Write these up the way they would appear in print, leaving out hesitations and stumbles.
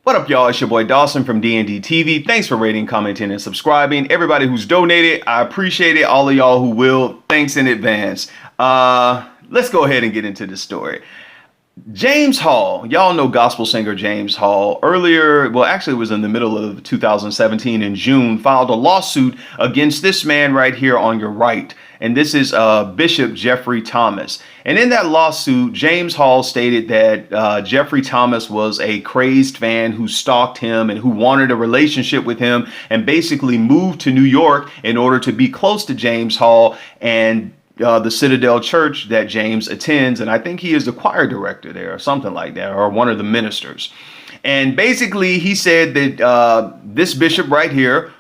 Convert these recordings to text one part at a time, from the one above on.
What up, y'all? It's your boy Dawson from D&D TV. Thanks for rating, commenting, and subscribing. Everybody who's donated, I appreciate it. All of y'all who will, thanks in advance. Let's go ahead and get into this story. James Hall, y'all know gospel singer James Hall, actually it was in the middle of 2017 in June, filed a lawsuit against this man right here on your right. And this is Bishop Jeffrey Thomas. And in that lawsuit, James Hall stated that Jeffrey Thomas was a crazed fan who stalked him and who wanted a relationship with him and basically moved to New York in order to be close to James Hall and the Citadel Church that James attends. And I think he is the choir director there or something like that, or one of the ministers. And basically he said that this bishop right here,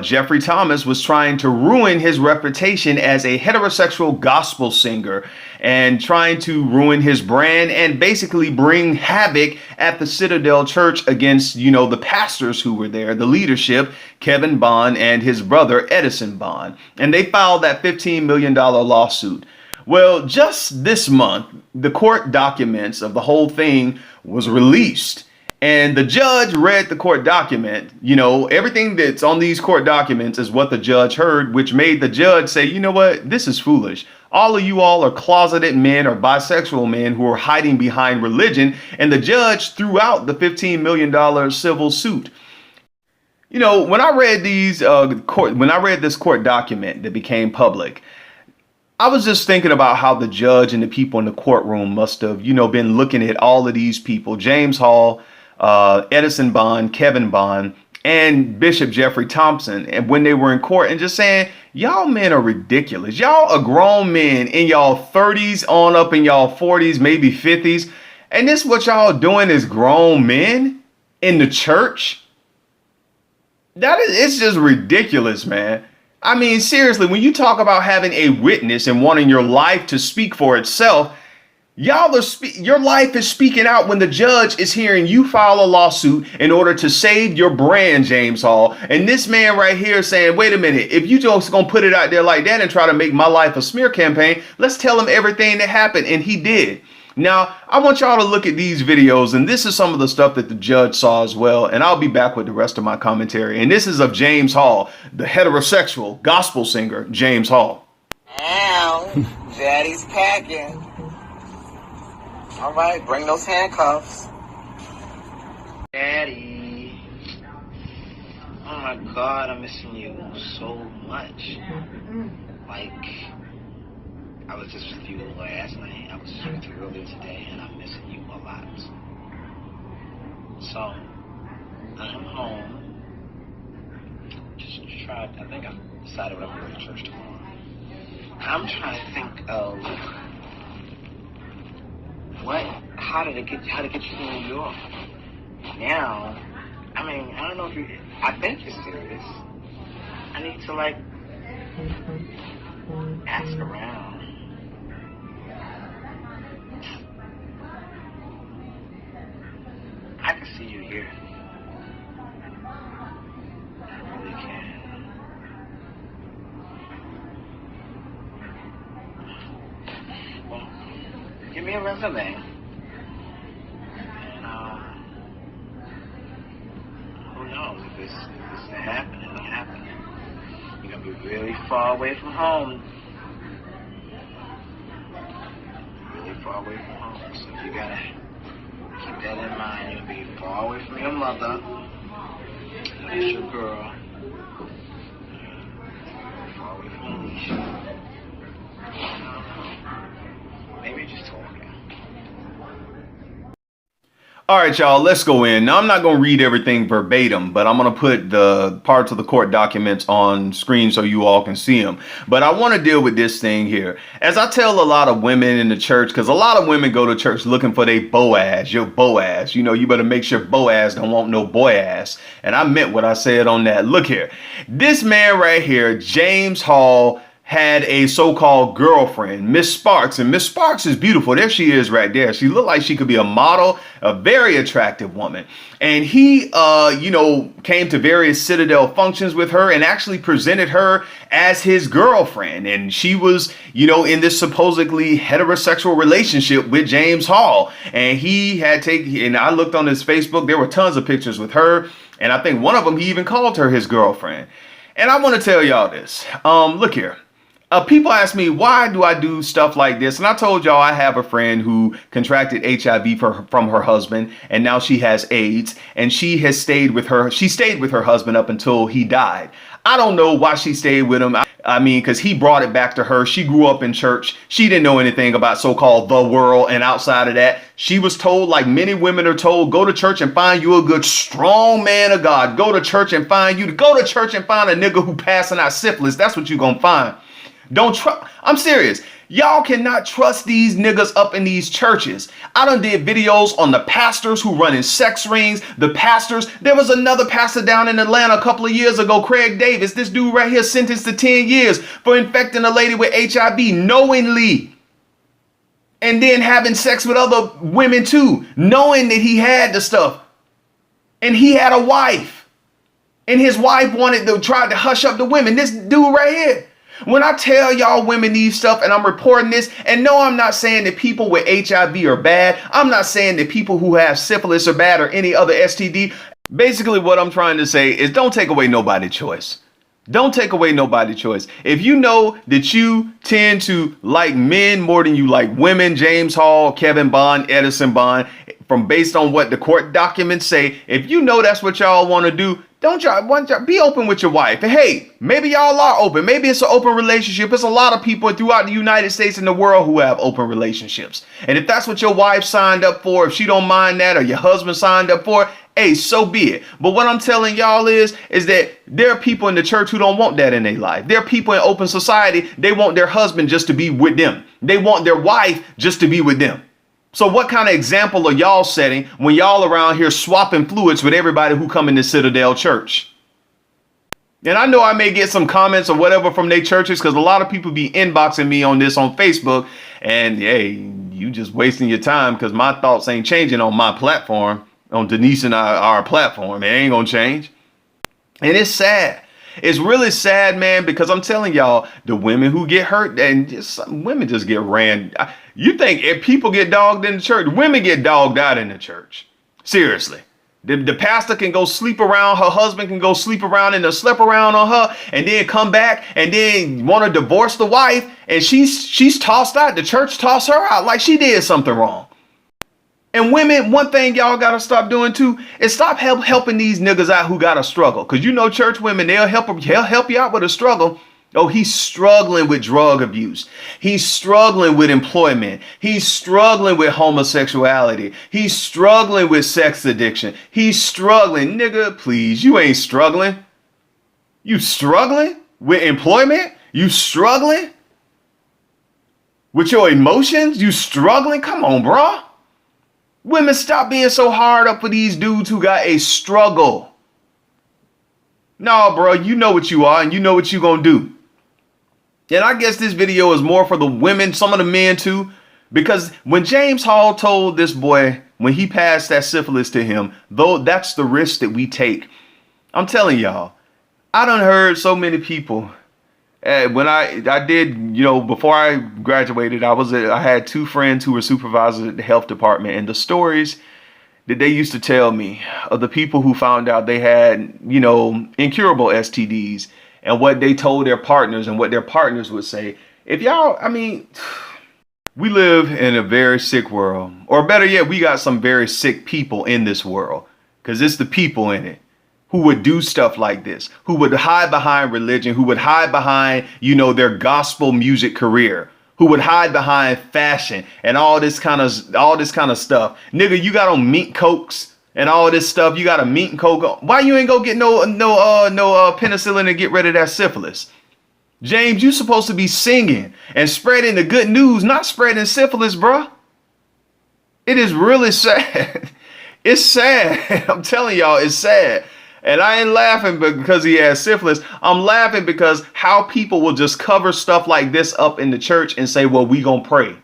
Jeffrey Thomas, was trying to ruin his reputation as a heterosexual gospel singer and trying to ruin his brand and basically bring havoc at the Citadel Church against, the pastors who were there, the leadership, Kevin Bond and his brother Edison Bond. And they filed that $15 million lawsuit. Well, just this month, the court documents of the whole thing was released. And the judge read the court document. Everything that's on these court documents is what the judge heard, which made the judge say, you know what, this is foolish. All of you all are closeted men or bisexual men who are hiding behind religion. And the judge threw out the $15 million civil suit. When I read this court document that became public, I was just thinking about how the judge and the people in the courtroom must have, been looking at all of these people, James Hall, Edison Bond, Kevin Bond, and Bishop Jeffrey Thompson, and when they were in court and just saying, y'all men are ridiculous. Y'all are grown men in y'all 30s on up in y'all 40s, maybe 50s. And this what y'all doing is grown men in the church. It's just ridiculous, man. I mean, seriously, when you talk about having a witness and wanting your life to speak for itself, your life is speaking out when the judge is hearing you file a lawsuit in order to save your brand, James Hall. And this man right here saying, wait a minute, if you just gonna put it out there like that and try to make my life a smear campaign, let's tell him everything that happened. And he did. Now, I want y'all to look at these videos, and this is some of the stuff that the judge saw as well. And I'll be back with the rest of my commentary. And this is of James Hall, the heterosexual gospel singer, James Hall. Ow, Daddy's packing. All right, bring those handcuffs. Daddy. Oh my God, I'm missing you so much. Like, I was just with you last night. I was just with you earlier today, and I'm missing you a lot. So, I'm home. I think I've decided what I'm going to church tomorrow. I'm trying to think of how to get you to New York. Now, I mean, I don't know if I think you're serious. I need to, ask around. I can see you here. I really can. Well, give me a resume. And, who knows if this is happening, it'll happen. You're going to be really far away from home. Really far away from home. So you got to keep that in mind. You'll be far away from your mother. That's your girl. Far away from Alicia. Maybe just talking. All right, y'all, let's go in. Now, I'm not going to read everything verbatim, but I'm going to put the parts of the court documents on screen so you all can see them. But I want to deal with this thing here. As I tell a lot of women in the church, because a lot of women go to church looking for their Boaz, your Boaz. You better make sure Boaz don't want no boy ass. And I meant what I said on that. Look here. This man right here, James Hall, had a so-called girlfriend, Miss Sparks, and Miss Sparks is beautiful. There she is right there. She looked like she could be a model, a very attractive woman. And he, came to various Citadel functions with her and actually presented her as his girlfriend. And she was, in this supposedly heterosexual relationship with James Hall. And he had and I looked on his Facebook, there were tons of pictures with her. And I think one of them, he even called her his girlfriend. And I want to tell y'all this. Look here. People ask me, why do I do stuff like this? And I told y'all I have a friend who contracted HIV from her husband, and now she has AIDS, and she stayed with her husband up until he died. I don't know why she stayed with him. I mean, because he brought it back to her. She grew up in church. She didn't know anything about so-called the world. And outside of that, she was told, like many women are told, go to church and find you a good, strong man of God. Go to church and find a nigga who passing out syphilis. That's what you're going to find. Don't trust. I'm serious. Y'all cannot trust these niggas up in these churches. I done did videos on the pastors who run in sex rings. The pastors. There was another pastor down in Atlanta a couple of years ago, Craig Davis. This dude right here sentenced to 10 years for infecting a lady with HIV knowingly. And then having sex with other women too, knowing that he had the stuff. And he had a wife. And his wife tried to hush up the women. This dude right here. When I tell y'all women these stuff and I'm reporting this, and no, I'm not saying that people with HIV are bad. I'm not saying that people who have syphilis are bad or any other STD. Basically, what I'm trying to say is don't take away nobody's choice. Don't take away nobody's choice. If you know that you tend to like men more than you like women, James Hall, Kevin Bond, Edison Bond, based on what the court documents say, if you know that's what y'all want to do, be open with your wife. And hey, maybe y'all are open. Maybe it's an open relationship. There's a lot of people throughout the United States and the world who have open relationships. And if that's what your wife signed up for, if she don't mind that, or your husband signed up for it, hey, so be it. But what I'm telling y'all is that there are people in the church who don't want that in their life. There are people in open society, they want their husband just to be with them. They want their wife just to be with them. So what kind of example are y'all setting when y'all around here swapping fluids with everybody who come in the Citadel Church? And I know I may get some comments or whatever from their churches because a lot of people be inboxing me on this on Facebook. And hey, you just wasting your time because my thoughts ain't changing on my platform, on Denise and our platform. It ain't going to change. And it's sad. It's really sad, man, because I'm telling y'all, the women who get hurt and women just get ran. You think if people get dogged in the church, women get dogged out in the church. Seriously. The pastor can go sleep around, her husband can go sleep around and sleep around on her and then come back and then want to divorce the wife and she's tossed out. The church tossed her out like she did something wrong. And women, one thing y'all got to stop doing too is stop helping these niggas out who got a struggle. Because church women, they'll help you out with a struggle. Oh, he's struggling with drug abuse. He's struggling with employment. He's struggling with homosexuality. He's struggling with sex addiction. He's struggling. Nigga, please, you ain't struggling. You struggling with employment? You struggling with your emotions? You struggling? Come on, bro. Women, stop being so hard up for these dudes who got a struggle. No, bro, you know what you are and you know what you gonna do. And I guess this video is more for the women, some of the men too, because when James Hall told this boy, when he passed that syphilis to him, though that's the risk that we take. I'm telling y'all, I done heard so many people. When I did, before I graduated, I had two friends who were supervisors at the health department, and the stories that they used to tell me of the people who found out they had, incurable STDs and what they told their partners and what their partners would say. We live in a very sick world, or better yet, we got some very sick people in this world because it's the people in it who would do stuff like this, who would hide behind religion, who would hide behind, their gospel music career, who would hide behind fashion and all this kind of stuff. Nigga, you got on meat cokes and all this stuff. You got a meat and coke. Why you ain't go get no penicillin to get rid of that syphilis? James, you supposed to be singing and spreading the good news, not spreading syphilis, bruh. It is really sad. It's sad. I'm telling y'all, it's sad. And I ain't laughing because he has syphilis. I'm laughing because how people will just cover stuff like this up in the church and say, well, we gonna pray.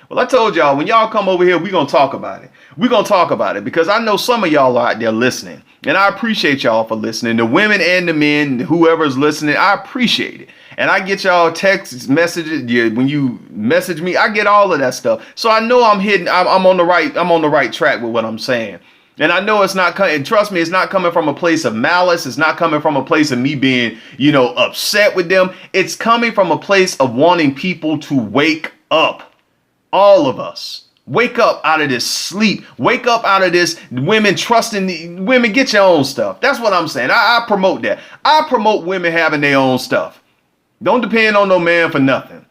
Well, I told y'all, when y'all come over here, we gonna talk about it. We gonna talk about it because I know some of y'all are out there listening. And I appreciate y'all for listening. The women and the men, whoever's listening, I appreciate it. And I get y'all text messages. When you message me, I get all of that stuff. So I know I'm on the right track with what I'm saying. And I know it's not coming, trust me, it's not coming from a place of malice. It's not coming from a place of me being, upset with them. It's coming from a place of wanting people to wake up. All of us. Wake up out of this sleep. Wake up out of this women trusting women. Get your own stuff. That's what I'm saying. I promote that. I promote women having their own stuff. Don't depend on no man for nothing.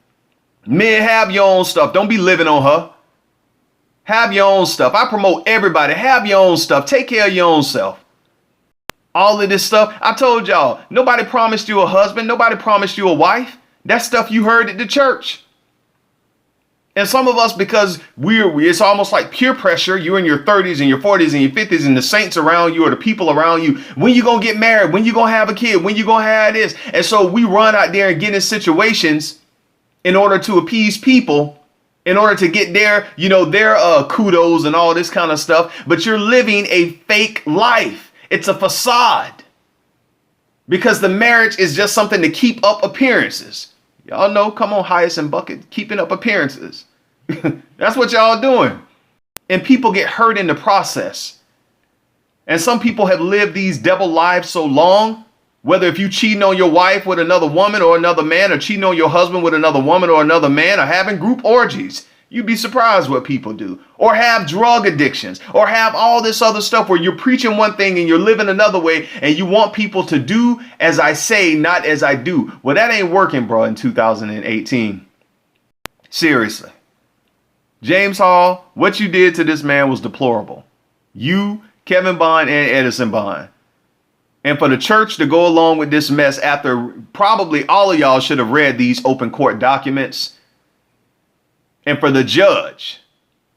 Men, have your own stuff. Don't be living on her. Have your own stuff. I promote everybody. Have your own stuff. Take care of your own self. All of this stuff. I told y'all, nobody promised you a husband. Nobody promised you a wife. That stuff you heard at the church. And some of us, because it's almost like peer pressure. You're in your 30s and your 40s and your 50s and the saints around you or the people around you. When you going to get married? When you going to have a kid? When you going to have this? And so we run out there and get in situations in order to appease people, in order to get their kudos and all this kind of stuff. But you're living a fake life. It's a facade. Because the marriage is just something to keep up appearances. Y'all know, come on, Hyacinth Bucket, keeping up appearances. That's what y'all doing. And people get hurt in the process. And some people have lived these devil lives so long, whether if you cheating on your wife with another woman or another man, or cheating on your husband with another woman or another man, or having group orgies, you'd be surprised what people do. Or have drug addictions, or have all this other stuff where you're preaching one thing and you're living another way, and you want people to do as I say, not as I do. Well, that ain't working, bro, in 2018. Seriously. James Hall, what you did to this man was deplorable. You, Kevin Bond, and Edison Bond. And for the church to go along with this mess after probably all of y'all should have read these open court documents. And for the judge,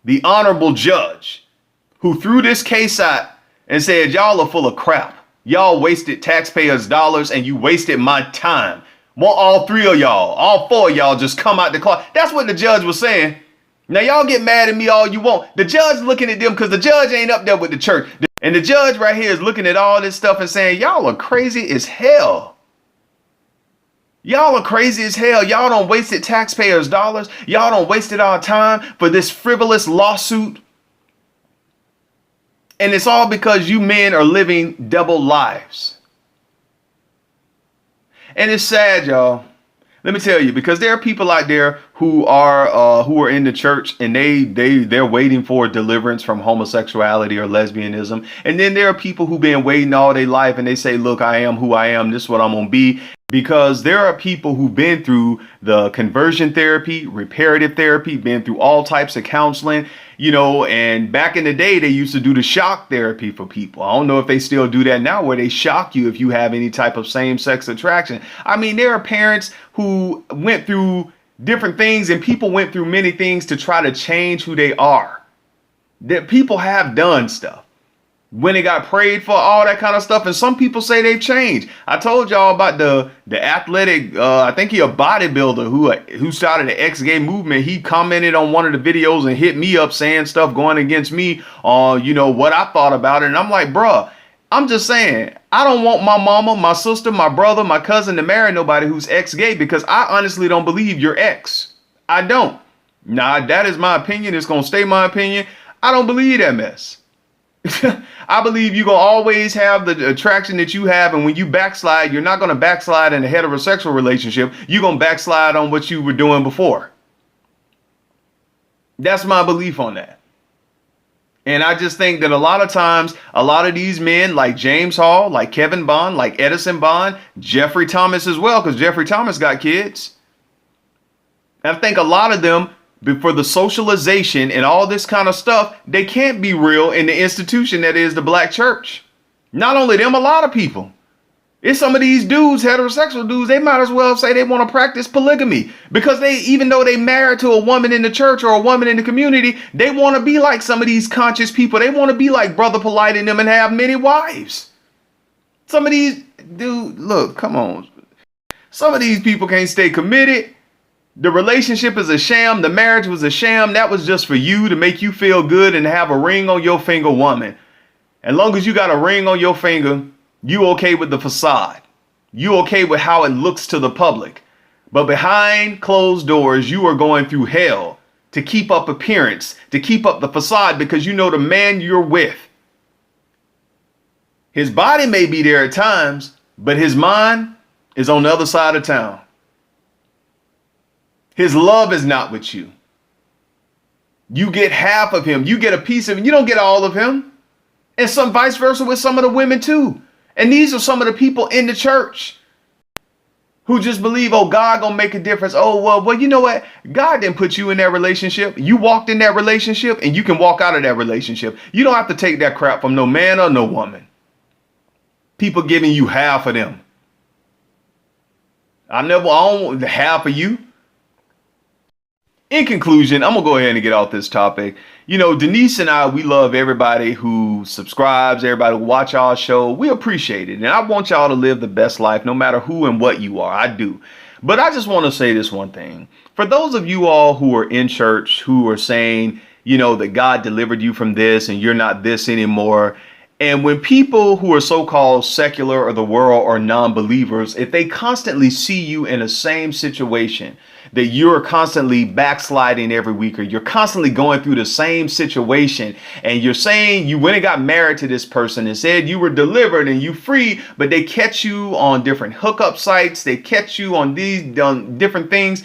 the honorable judge, who threw this case out and said, y'all are full of crap. Y'all wasted taxpayers' dollars and you wasted my time. Want all three of y'all, all four of y'all just come out the closet. That's what the judge was saying. Now y'all get mad at me all you want. The judge looking at them because the judge ain't up there with the church. And the judge right here is looking at all this stuff and saying, y'all are crazy as hell. Y'all are crazy as hell. Y'all don't wasted taxpayers' dollars. Y'all don't wasted our time for this frivolous lawsuit. And it's all because you men are living double lives. And it's sad, y'all. Let me tell you, because there are people out there who are in the church and they're waiting for deliverance from homosexuality or lesbianism. And then there are people who've been waiting all their life and they say, look, I am who I am. This is what I'm going to be. Because there are people who've been through the conversion therapy, reparative therapy, been through all types of counseling, and back in the day, they used to do the shock therapy for people. I don't know if they still do that now, where they shock you if you have any type of same-sex attraction. I mean, there are parents who went through different things, and people went through many things to try to change who they are. That people have done stuff. When they got prayed for, all that kind of stuff. And some people say they've changed. I told y'all about the athletic, I think he a bodybuilder who started the ex-gay movement. He commented on one of the videos and hit me up saying stuff going against me on, what I thought about it. And I'm like, bruh, I'm just saying, I don't want my mama, my sister, my brother, my cousin to marry nobody who's ex-gay because I honestly don't believe you're ex. I don't. Nah, that is my opinion. It's going to stay my opinion. I don't believe that mess. I believe you're going to always have the attraction that you have. And when you backslide, you're not going to backslide in a heterosexual relationship. You're going to backslide on what you were doing before. That's my belief on that. And I just think that a lot of times, a lot of these men like James Hall, like Kevin Bond, like Edison Bond, Jeffrey Thomas as well, because Jeffrey Thomas got kids. I think a lot of them, for the socialization and all this kind of stuff, they can't be real in the institution that is the black church. Not only them, a lot of people. It's some of these dudes, heterosexual dudes, they might as well say they want to practice polygamy because even though they married to a woman in the church or a woman in the community, they want to be like some of these conscious people. They want to be like Brother Polite and them and have many wives. Some of these, dude, look, come on. Some of these people can't stay committed. The relationship is a sham. The marriage was a sham. That was just for you to make you feel good and have a ring on your finger, woman. As long as you got a ring on your finger, you okay with the facade. You okay with how it looks to the public. But behind closed doors, you are going through hell to keep up appearance, to keep up the facade, because you know the man you're with. His body may be there at times, but his mind is on the other side of town. His love is not with you. You get half of him. You get a piece of him. You don't get all of him. And some vice versa with some of the women too. And these are some of the people in the church who just believe, oh, God gonna make a difference. Oh, well, you know what? God didn't put you in that relationship. You walked in that relationship and you can walk out of that relationship. You don't have to take that crap from no man or no woman. People giving you half of them. I don't want half of you. In conclusion, I'm going to go ahead and get off this topic. You know, Denise and I, we love everybody who subscribes, everybody who watch our show. We appreciate it. And I want y'all to live the best life, no matter who and what you are. I do. But I just want to say this one thing. For those of you all who are in church, who are saying, you know, that God delivered you from this and you're not this anymore. And when people who are so-called secular or the world or non-believers, if they constantly see you in the same situation, that you're constantly backsliding every week, or you're constantly going through the same situation, and you're saying you went and got married to this person and said you were delivered and you free, but they catch you on different hookup sites, they catch you on these different things,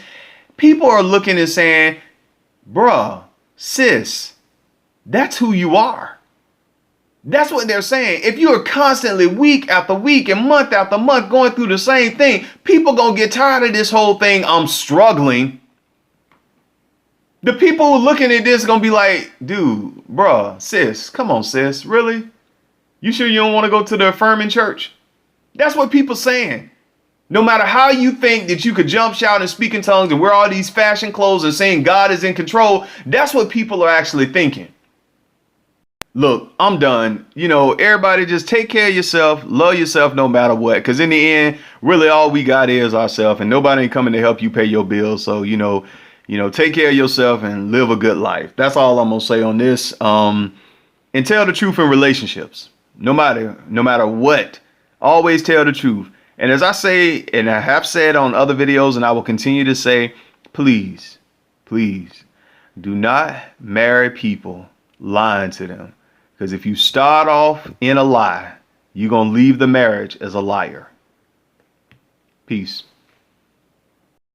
people are looking and saying, bruh, sis, that's who you are. That's what they're saying. If you are constantly week after week and month after month going through the same thing, people gonna get tired of this whole thing. I'm struggling. The people who are looking at this gonna be like, dude, bruh, sis, come on, sis, really? You sure you don't want to go to the affirming church? That's what people saying. No matter how you think that you could jump, shout, and speak in tongues and wear all these fashion clothes and saying God is in control, that's what people are actually thinking. Look, I'm done. You know, everybody just take care of yourself, love yourself no matter what. Because in the end, really all we got is ourselves, and nobody ain't coming to help you pay your bills. So, you know, take care of yourself and live a good life. That's all I'm going to say on this. And tell the truth in relationships. No matter what, always tell the truth. And as I say, and I have said on other videos, and I will continue to say, please do not marry people lying to them. Because if you start off in a lie, you're going to leave the marriage as a liar. Peace.